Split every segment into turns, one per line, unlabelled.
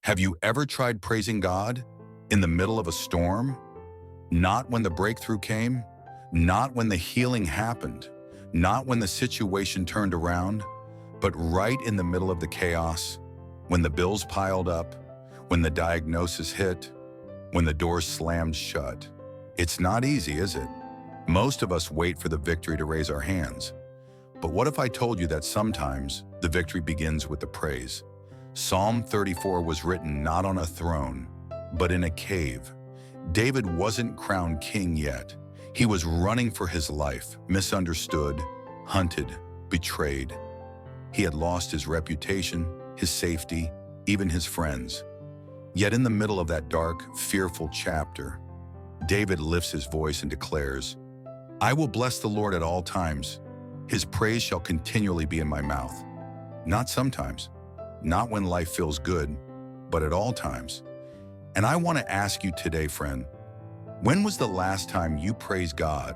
Have you ever tried praising God in the middle of a storm? Not when the breakthrough came, not when the healing happened, not when the situation turned around, but right in the middle of the chaos, when the bills piled up, when the diagnosis hit, when the doors slammed shut. It's not easy, is it? Most of us wait for the victory to raise our hands. But what if I told you that sometimes the victory begins with the praise? Psalm 34 was written not on a throne, but in a cave. David wasn't crowned king yet. He was running for his life, misunderstood, hunted, betrayed. He had lost his reputation, his safety, even his friends. Yet in the middle of that dark, fearful chapter, David lifts his voice and declares, "I will bless the Lord at all times. His praise shall continually be in my mouth." Not sometimes, not when life feels good, but at all times. And I want to ask you today, friend, when was the last time you praised God?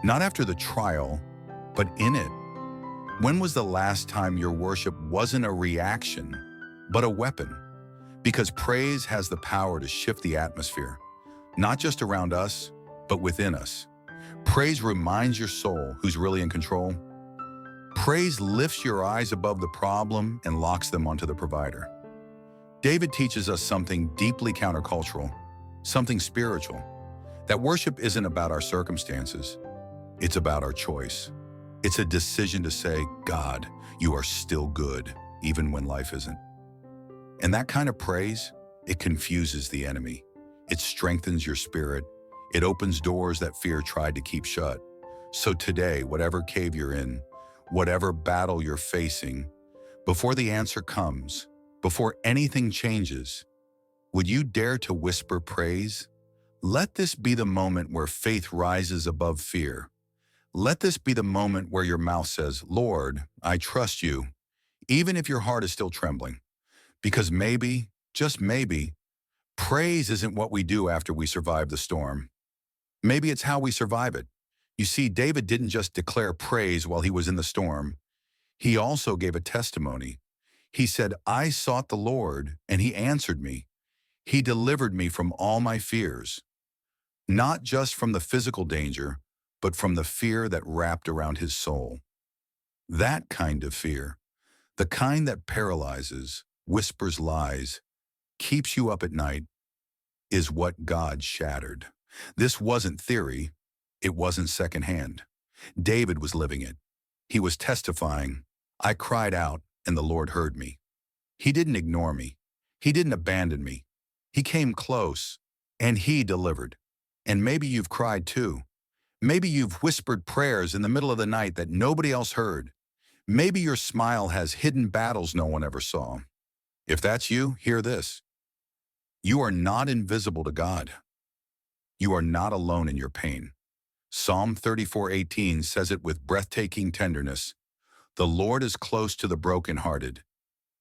Not after the trial, but in it. When was the last time your worship wasn't a reaction, but a weapon? Because praise has the power to shift the atmosphere, not just around us, but within us. Praise reminds your soul who's really in control. Praise lifts your eyes above the problem and locks them onto the provider. David teaches us something deeply countercultural, something spiritual, that worship isn't about our circumstances. It's about our choice. It's a decision to say, "God, you are still good, even when life isn't." And that kind of praise, it confuses the enemy. It strengthens your spirit. It opens doors that fear tried to keep shut. So today, whatever cave you're in, whatever battle you're facing, before the answer comes, before anything changes, would you dare to whisper praise? Let this be the moment where faith rises above fear. Let this be the moment where your mouth says, "Lord, I trust you," even if your heart is still trembling. Because maybe, just maybe, praise isn't what we do after we survive the storm. Maybe it's how we survive it. You see, David didn't just declare praise while he was in the storm. He also gave a testimony. He said, "I sought the Lord, and he answered me. He delivered me from all my fears." Not just from the physical danger, but from the fear that wrapped around his soul. That kind of fear, the kind that paralyzes, whispers lies, keeps you up at night, is what God shattered. This wasn't theory. It wasn't secondhand. David was living it. He was testifying, "I cried out, and the Lord heard me." He didn't ignore me. He didn't abandon me. He came close, and he delivered. And maybe you've cried too. Maybe you've whispered prayers in the middle of the night that nobody else heard. Maybe your smile has hidden battles no one ever saw. If that's you, hear this. You are not invisible to God. You are not alone in your pain. Psalm 34:18 says it with breathtaking tenderness. The Lord is close to the brokenhearted.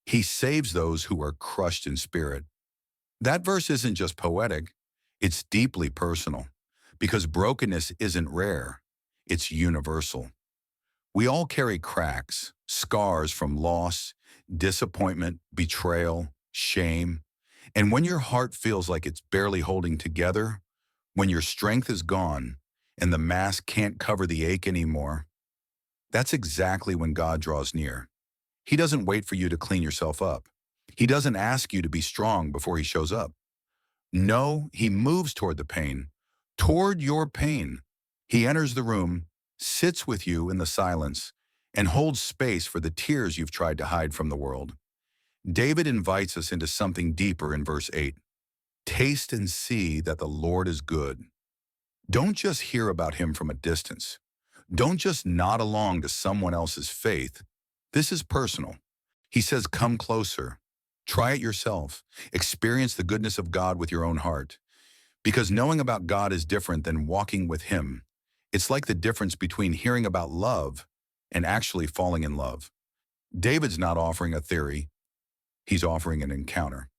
He saves those who are crushed in spirit. That verse isn't just poetic, it's deeply personal, because brokenness isn't rare, it's universal. We all carry cracks, scars from loss, disappointment, betrayal, shame. And when your heart feels like it's barely holding together, when your strength is gone and the mask can't cover the ache anymore, that's exactly when God draws near. He doesn't wait for you to clean yourself up. He doesn't ask you to be strong before he shows up. No, he moves toward the pain, toward your pain. He enters the room, sits with you in the silence, and holds space for the tears you've tried to hide from the world. David invites us into something deeper in verse 8. Taste and see that the Lord is good. Don't just hear about him from a distance. Don't just nod along to someone else's faith. This is personal. He says, "Come closer. Try it yourself. Experience the goodness of God with your own heart." Because knowing about God is different than walking with him. It's like the difference between hearing about love and actually falling in love. David's not offering a theory. He's offering an encounter.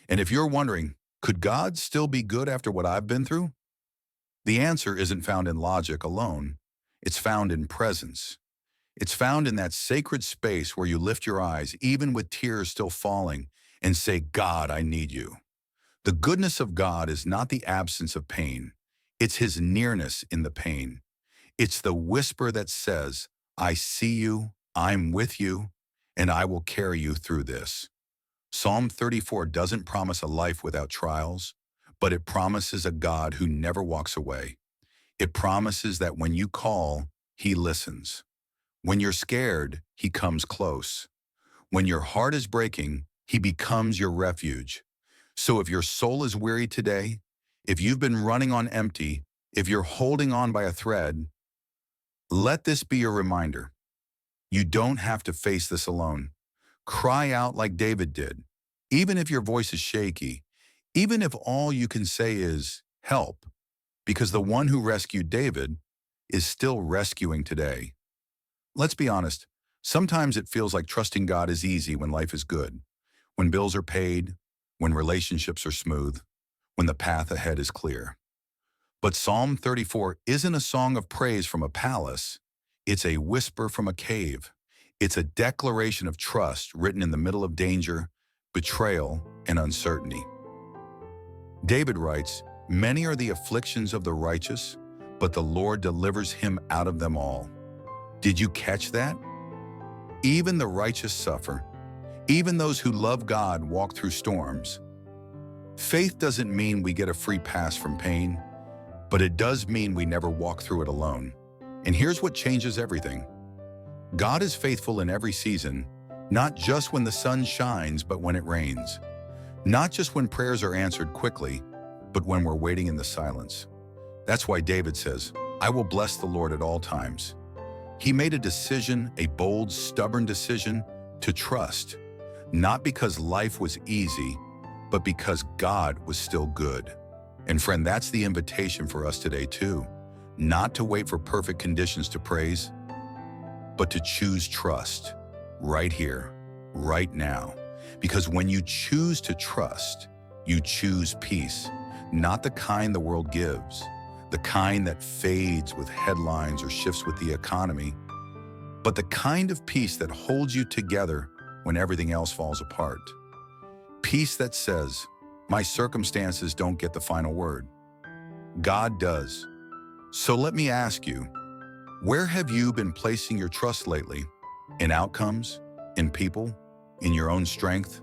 And if you're wondering, could God still be good after what I've been through? The answer isn't found in logic alone. It's found in presence. It's found in that sacred space where you lift your eyes, even with tears still falling, and say, God, I need you. The goodness of God is not the absence of pain. It's his nearness in the pain. It's the whisper that says, I see you, I'm with you, and I will carry you through this. Psalm 34 doesn't promise a life without trials, but it promises a God who never walks away. It promises that when you call, he listens. When you're scared, he comes close. When your heart is breaking, he becomes your refuge. So if your soul is weary today, if you've been running on empty, if you're holding on by a thread, let this be your reminder. You don't have to face this alone. Cry out like David did. Even if your voice is shaky, even if all you can say is, help, because the one who rescued David is still rescuing today. Let's be honest, sometimes it feels like trusting God is easy when life is good, when bills are paid, when relationships are smooth, when the path ahead is clear. But Psalm 34 isn't a song of praise from a palace, it's a whisper from a cave. It's a declaration of trust written in the middle of danger, betrayal, and uncertainty. David writes, many are the afflictions of the righteous, but the Lord delivers him out of them all. Did you catch that? Even the righteous suffer. Even those who love God walk through storms. Faith doesn't mean we get a free pass from pain, but it does mean we never walk through it alone. And here's what changes everything. God is faithful in every season, not just when the sun shines, but when it rains. Not just when prayers are answered quickly, but when we're waiting in the silence. That's why David says, I will bless the Lord at all times. He made a decision, a bold, stubborn decision, to trust, not because life was easy, but because God was still good. And friend, that's the invitation for us today too. Not to wait for perfect conditions to praise, but to choose trust right here, right now. Because when you choose to trust, you choose peace, not the kind the world gives, the kind that fades with headlines or shifts with the economy, but the kind of peace that holds you together when everything else falls apart. Peace that says, my circumstances don't get the final word. God does. So let me ask you, where have you been placing your trust lately? In outcomes? In people? In your own strength?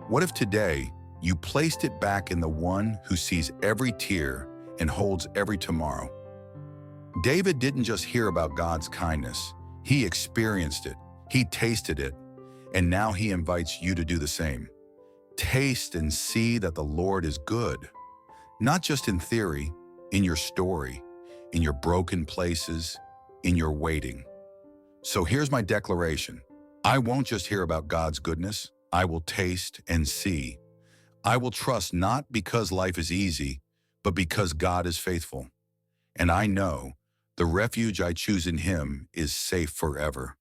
What if today you placed it back in the one who sees every tear and holds every tomorrow? David didn't just hear about God's kindness. He experienced it. He tasted it. And now he invites you to do the same. Taste and see that the Lord is good. Not just in theory, in your story, in your broken places, in your waiting. So here's my declaration. I won't just hear about God's goodness. I will taste and see. I will trust not because life is easy, but because God is faithful. And I know the refuge I choose in him is safe forever.